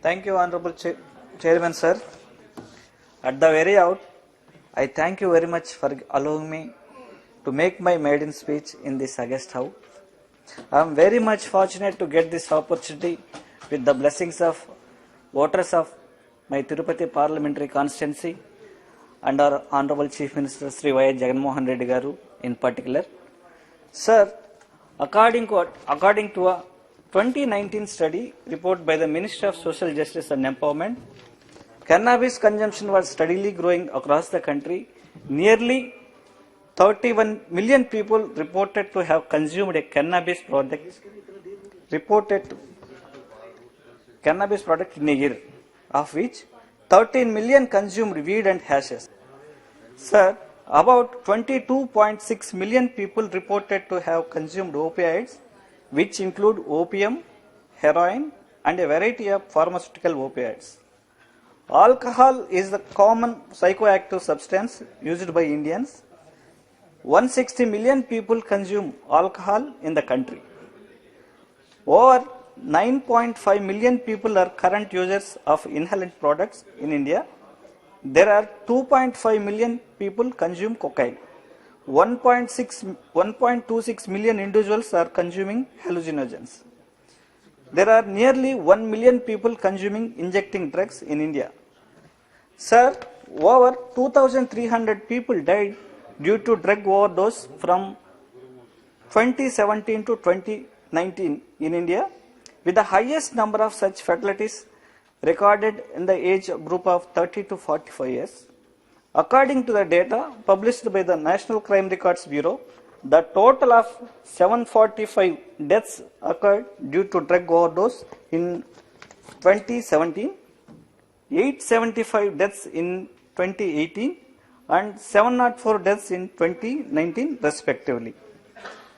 Thank you, Honorable Chairman, sir. At the very out, I thank you very much for allowing me to make my maiden speech in this august house. I am very much fortunate to get this opportunity with the blessings of voters of my Tirupati parliamentary constituency and our Honorable Chief Minister Sri Jagan Reddy Garu in particular. Sir, according to a 2019 study report by the Ministry of Social Justice and Empowerment, cannabis consumption was steadily growing across the country. Nearly 31 million people reported to have consumed a cannabis product in a year, of which 13 million consumed weed and hashes. Sir, about 22.6 million people reported to have consumed opioids, which include opium, heroin, and a variety of pharmaceutical opioids. Alcohol is the common psychoactive substance used by Indians. 160 million people consume alcohol in the country. Over 9.5 million people are current users of inhalant products in India. There are 2.5 million people consume cocaine. 1.26 million individuals are consuming hallucinogens. There are nearly 1 million people consuming injecting drugs in India. Sir, over 2,300 people died due to drug overdose from 2017 to 2019 in India, with the highest number of such fatalities recorded in the age group of 30 to 45 years. According to the data published by the National Crime Records Bureau, the total of 745 deaths occurred due to drug overdose in 2017, 875 deaths in 2018, and 704 deaths in 2019 respectively.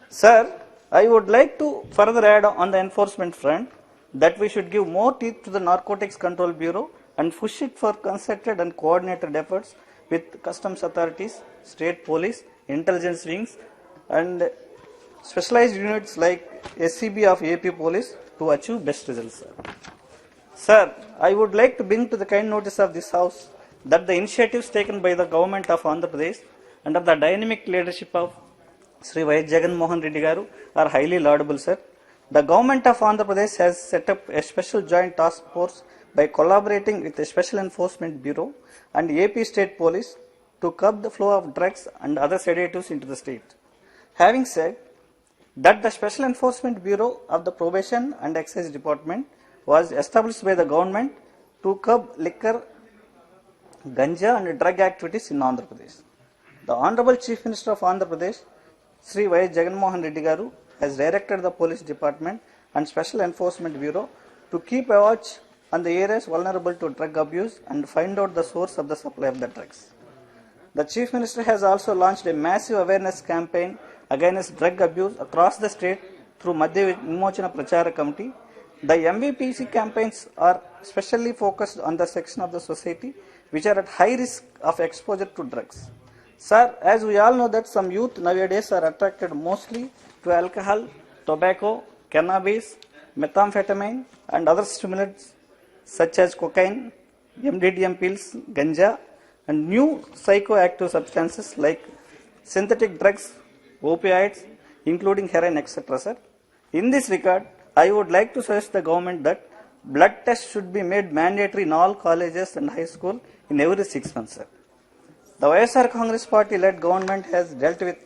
Sir, I would like to further add on the enforcement front that we should give more teeth to the Narcotics Control Bureau and push it for concerted and coordinated efforts with customs authorities, state police, intelligence wings, and specialized units like SCB of AP Police to achieve best results. Sir, I would like to bring to the kind notice of this House that the initiatives taken by the government of Andhra Pradesh under the dynamic leadership of Sri Jagan Reddy Garu are highly laudable, sir. The government of Andhra Pradesh has set up a special joint task force by collaborating with the Special Enforcement Bureau and AP State Police to curb the flow of drugs and other sedatives into the state. Having said that, the Special Enforcement Bureau of the Probation and Excise Department was established by the government to curb liquor, ganja and drug activities in Andhra Pradesh. The Honorable Chief Minister of Andhra Pradesh, Sri Jagan Reddy Garu, has directed the Police Department and Special Enforcement Bureau to keep a watch on the areas vulnerable to drug abuse and find out the source of the supply of the drugs. The Chief Minister has also launched a massive awareness campaign against drug abuse across the state through Madhya Vimochana Prachara Committee. The MVPC campaigns are specially focused on the section of the society which are at high risk of exposure to drugs. Sir, as we all know that some youth nowadays are attracted mostly to alcohol, tobacco, cannabis, methamphetamine and other stimulants such as cocaine, MDDM pills, ganja and new psychoactive substances like synthetic drugs, opioids, including heroin, etc. Sir. In this regard, I would like to suggest the government that blood tests should be made mandatory in all colleges and high school in every 6 months. Sir. The YSR Congress Party led government has dealt with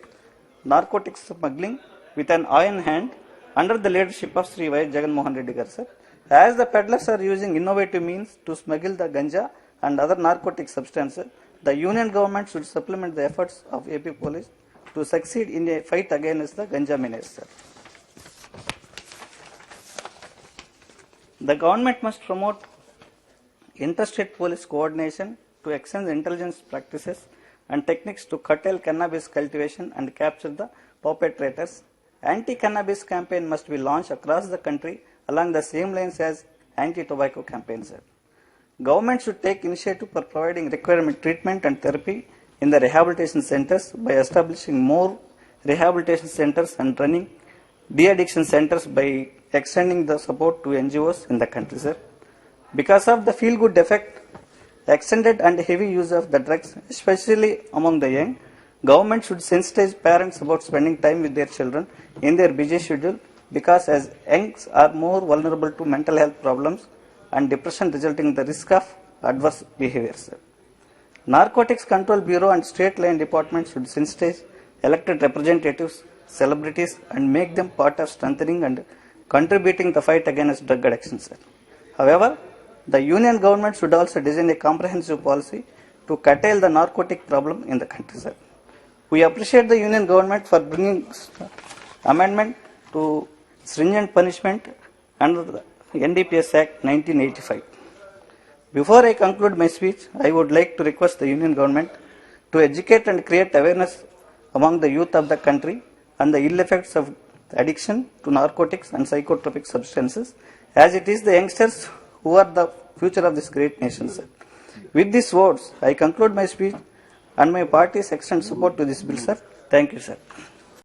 narcotics smuggling with an iron hand under the leadership of Sri Jagan Reddy Garu, sir. As the peddlers are using innovative means to smuggle the ganja and other narcotic substances, the union government should supplement the efforts of AP Police to succeed in a fight against the ganja menace, sir. The government must promote interstate police coordination to exchange intelligence practices and techniques to curtail cannabis cultivation and capture the perpetrators. Anti-cannabis campaign must be launched across the country along the same lines as anti-tobacco campaigns. Government should take initiative for providing requirement treatment and therapy in the rehabilitation centers by establishing more rehabilitation centers and running de-addiction centers by extending the support to NGOs in the country, sir. Because of the feel-good effect, extended and heavy use of the drugs, especially among the young, government should sensitize parents about spending time with their children in their busy schedule, because as youngs are more vulnerable to mental health problems and depression, resulting in the risk of adverse behaviors. Narcotics Control Bureau and state line departments should sensitize elected representatives, celebrities, and make them part of strengthening and contributing the fight against drug addiction. However, the union government should also design a comprehensive policy to curtail the narcotic problem in the country. We appreciate the union government for bringing amendment to stringent punishment under the NDPS Act 1985. Before I conclude my speech, I would like to request the union government to educate and create awareness among the youth of the country on the ill effects of addiction to narcotics and psychotropic substances, as it is the youngsters who are the future of this great nation. Sir. With these words, I conclude my speech and my party's extend support to this bill, sir. Thank you, sir.